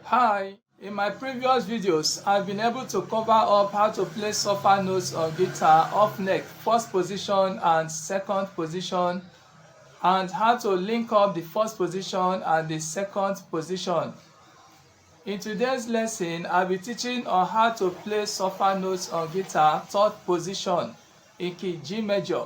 Hi, in my previous videos, I've been able to cover up how to play Solfa notes on guitar off neck, first position and second position, and how to link up the first position and the second position. In today's lesson, I'll be teaching on how to play Solfa notes on guitar third position in key G major.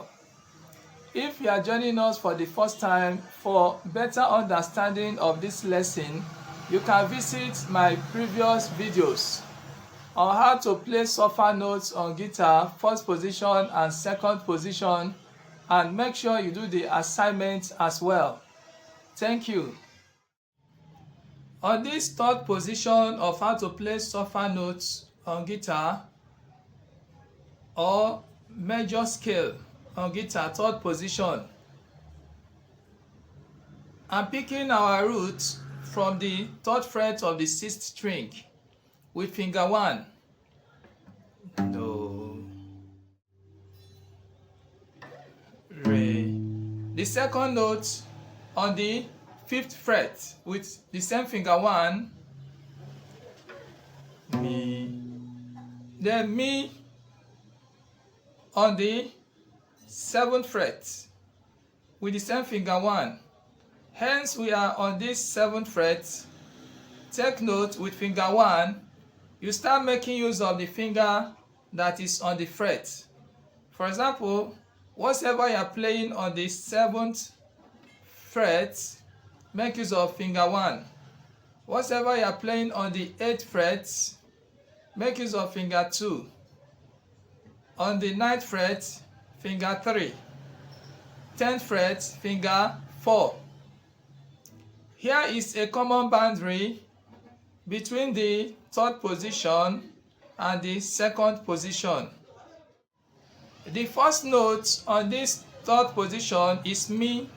If you are joining us for the first time, for better understanding of this lesson, you can visit my previous videos on how to play Solfa notes on guitar first position and second position, and make sure you do the assignment as well. Thank you. On this third position of how to play Solfa notes on guitar or major scale on guitar third position, I'm picking our root from the third fret of the sixth string with finger 1, Do, Re. The second note on the fifth fret with the same finger 1, Mi. Then Mi on the seventh fret with the same finger 1. Hence, we are on this seventh fret. Take note, with finger 1, you start making use of the finger that is on the fret. For example, whatever you are playing on the seventh fret, make use of finger 1. Whatever you are playing on the eighth fret, make use of finger 2. On the ninth fret, finger 3. 10th fret, finger 4. Here is a common boundary between the third position and the second position. The first note on this third position is Mi,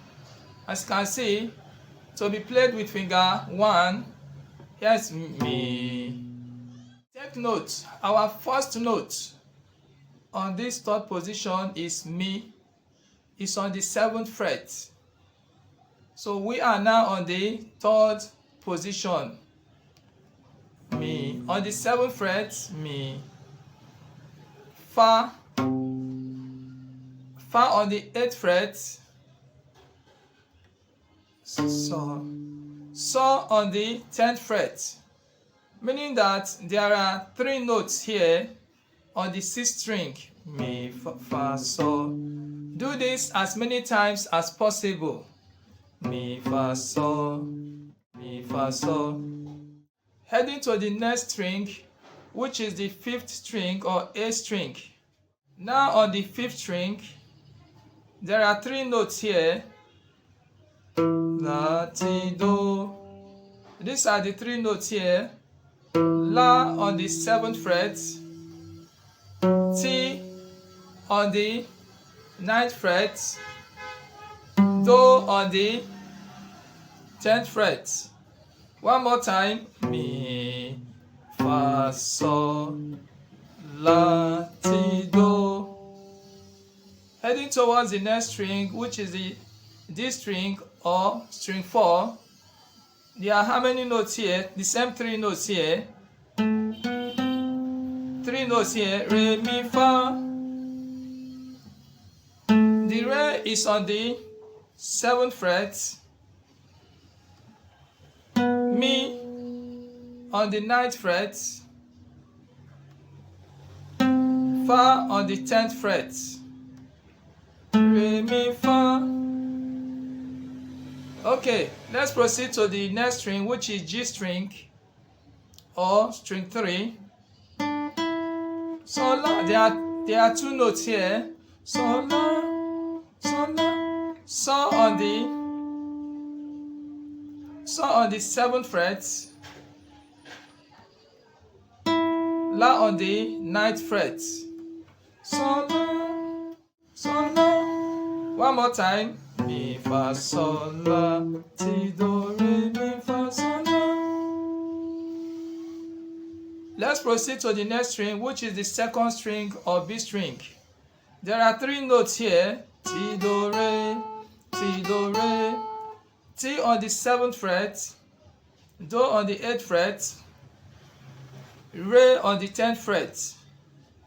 as you can see, to be played with finger 1. Here's Mi. Take note, our first note on this third position is Mi. It's on the 7th fret. So we are now on the third position. Mi. On the 7th fret, Mi. Fa. Fa on the 8th fret. So. So on the 10th fret. Meaning that there are 3 notes here on the 6th string. Mi, fa, fa, so. Do this as many times as possible. Mi, fa, so, mi, fa, so. Heading to the next string, which is the 5th string or A string. Now on the 5th string, there are 3 notes here. La, ti, do. These are the 3 notes here. La on the 7th fret, Ti on the 9th fret, Do on the 10th fret. One more time. Mi, fa, so, la, ti, do. Heading towards the next string, which is the D string or string 4. There are how many notes here? The same 3 notes here. 3 notes here. Re, mi, fa. The Re is on the 7th fret. Mi on the 9th fret. Fa on the 10th fret. Re, mi, fa. Okay, let's proceed to the next string, which is G string or string 3. So la, there are 2 notes here. So la, so la, so on the 7th fret, la on the 9th fret. So la. One more time. Mi, fa, sol, la, ti, do, re, mi, fa, sol, la. Let's proceed to the next string, which is the second string or B string. There are 3 notes here. Ti, do, re, ti, do, re. Ti on the 7th fret, do on the 8th fret, re on the 10th fret.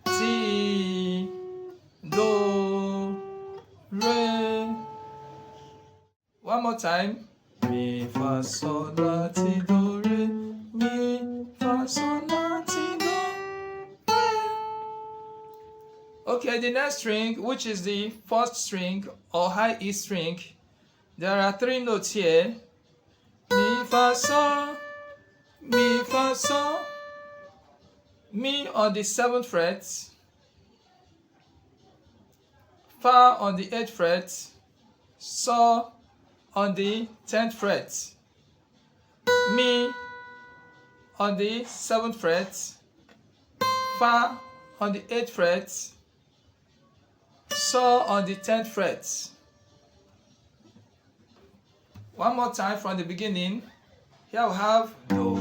Ti, do, re. One more time. Mi, fa, sol, la, ti, do, re. Mi, fa, sol, la, ti, do, re. Okay, the next string, which is the 1st string or high E string, there are 3 notes here. Mi, fa, sol, mi, fa, sol. Mi on the 7th fret, fa on the 8th fret, sol on the 10th fret. Mi on the 7th fret, fa on the 8th fret, sol on the 10th fret. One more time from the beginning. Here we have do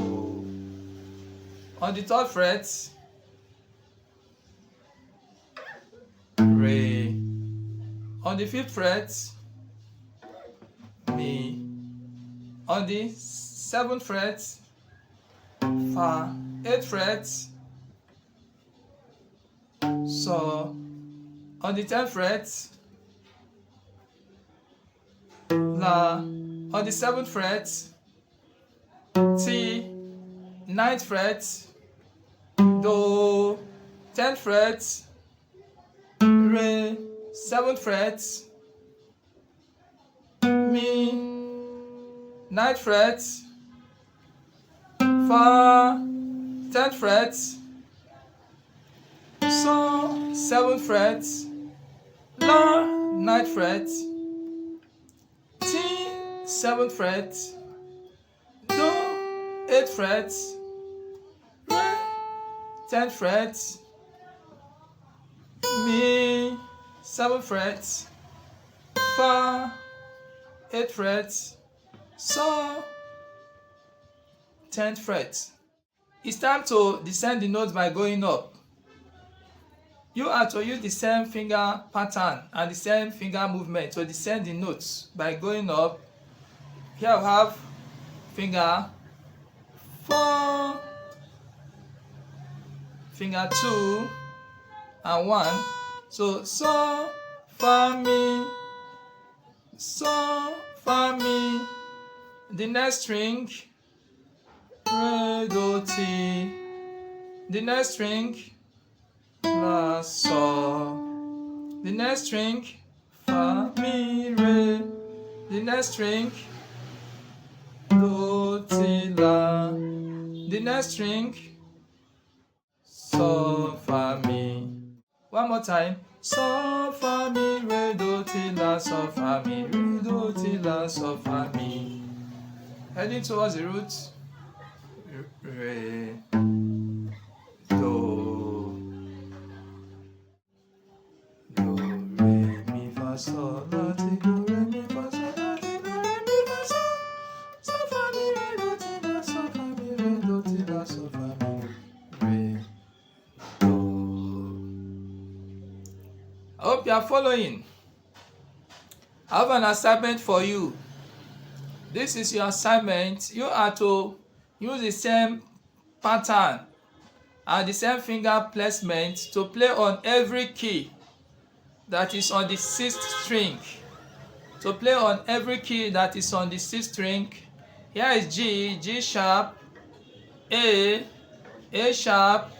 on the 3rd fret, re on the 5th fret, mi on the 7th fret, fa 8th fret, sol on the 10th fret, la on the 7th fret, ti 9th fret, do 10th fret, re 7th fret, mi 9th fret, fa 10th fret, sol 7th fret, la 9th fret, ti 7th fret, do 8th fret, re 10th fret, mi 7th fret, fa 8th fret, sol 10th fret. It's time to descend the notes by going up. You are to use the same finger pattern and the same finger movement to descend the notes by going up. Here we have finger 4, finger 2 and 1. So sol, fa, mi, sol, fa, mi. The next string, re, do, ti. The next string, la, sol. The next string, fa, mi, re. The next string, do, ti, la. The next string, sol, fa, mi. One more time. Sol, fa, mi, re, do, ti, la, sol, fa, mi, re, do, ti, la, sol, fa, mi. Heading towards the root. Re, do, re, mi, fa, sol, la, ti, do, re, mi, fa, sol, la, ti, do, re, mi, fa, sol. Sol, fa, mi, re, do, ti, la, sol, fa, mi, re, do, ti, la, sol, fa, mi, re, do. I hope you are following. I have an assignment for you. This is your assignment. You are to use the same pattern and the same finger placement to play on every key that is on the 6th string. To play on every key that is on the 6th string. Here is G, G sharp, A sharp,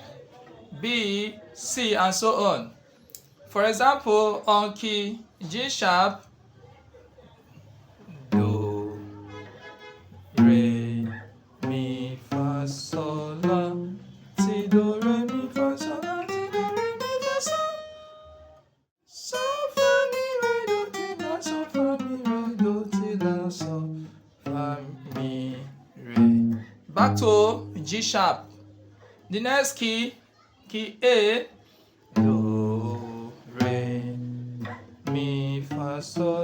B, C, and so on. For example, on key G sharp, do, re, mi, fa, sol, la, ti, do, re, mi, fa, sol, la, ti, do, re, mi, fa, sol. Sol, fa, mi, re, do, ti, la, sol, fa, mi, re, do, ti, la, sol, fa, mi, re. Back to G sharp. The next key A, do, re, mi, fa, sol.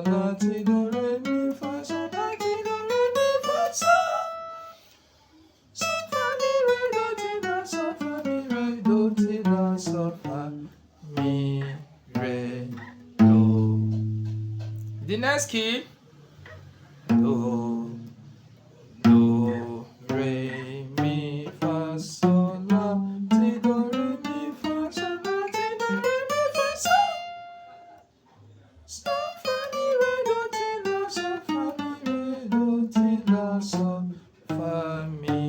The next key, do, do, re, mi, fa, sol, la, ti, do, re, mi, fa, sol, la, ti, do, re, mi, fa, sol. Sol, fa, mi, re, do, ti, la, sol, fa, mi, re, do, ti, la, sol, fa, mi,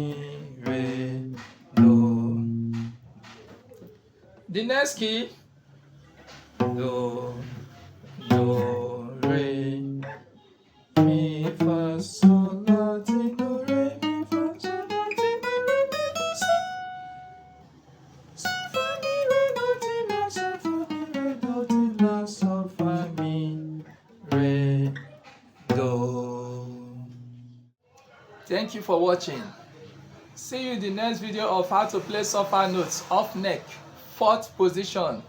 re, do. The next key, do, do, re, mi, fa, sol, la, ti, do, re, mi, fa, sol, la, ti, do, re, mi, fa, sol. Sol, fa, mi, re, do, ti, la, sol, fa, mi, re, do, ti, la, sol, fa, mi, re, do. Thank you for watching. See you in the next video of how to play Solfa notes off neck, 4th position.